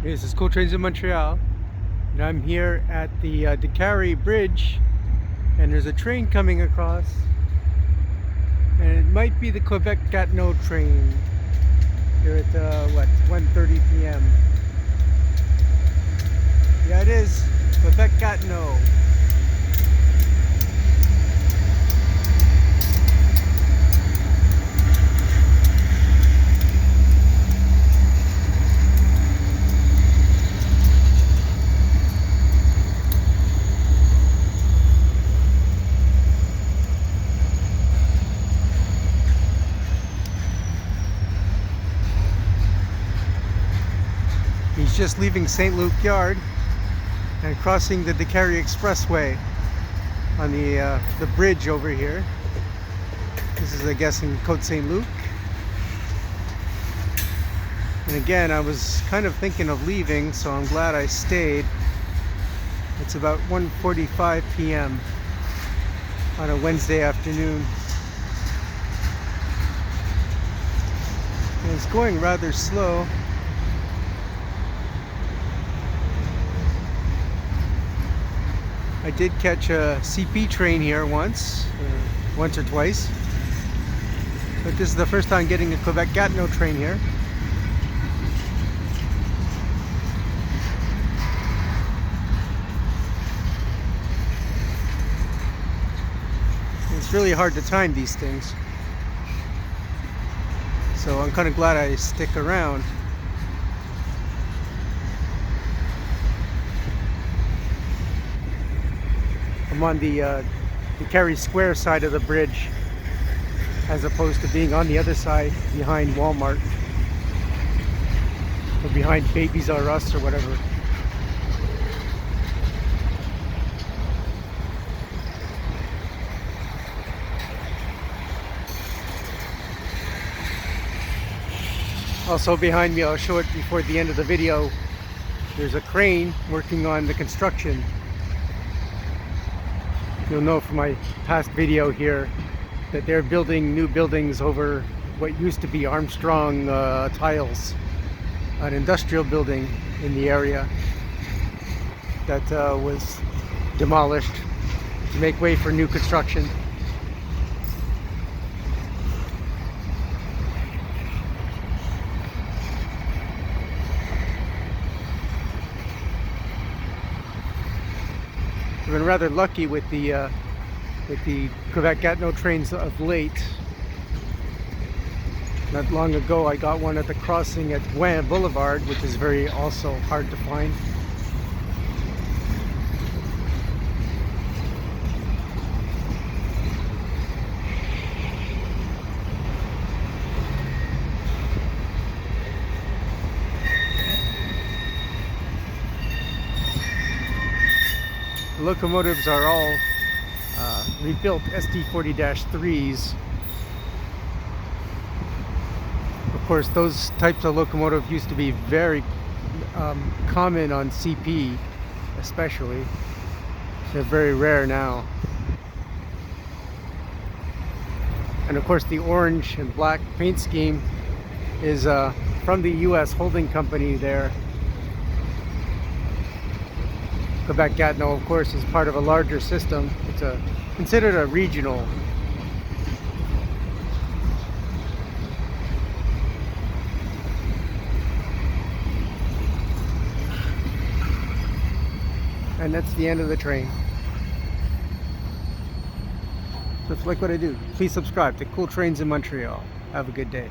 This is Cote Trains in Montreal, and I'm here at the Decarie Bridge, and there's a train coming across, and it might be the Quebec Gatineau train here at what, 1:30 p.m. Yeah, it is Quebec Gatineau. He's just leaving St Luc Yard and crossing the Decarie Expressway on the bridge over here. This is, I guess, in Cote St Luc. And again, I was kind of thinking of leaving, so I'm glad I stayed. It's about 1:45 p.m. on a Wednesday afternoon. And it's going rather slow. I did catch a CP train here once or twice, but this is the first time getting a Quebec Gatineau train here. It's really hard to time these things, so I'm kind of glad I stick around. I'm on the Decarie Square side of the bridge, as opposed to being on the other side behind Walmart or behind Babies R Us or whatever. Also behind me, I'll show it before the end of the video, there's a crane working on the construction. You'll know from my past video here that they're building new buildings over what used to be Armstrong Tiles, an industrial building in the area that was demolished to make way for new construction. I've been rather lucky with the Quebec Gatineau trains of late. Not long ago, I got one at the crossing at Gouin Boulevard, which is very also hard to find. The locomotives are all rebuilt SD40-2s. Of course, those types of locomotive used to be very common on CP, especially. They're very rare now. And of course, the orange and black paint scheme is from the US holding company there. Quebec Gatineau, of course, is part of a larger system. It's considered a regional. And that's the end of the train. So if you like what I do, please subscribe to Cool Trains in Montreal. Have a good day.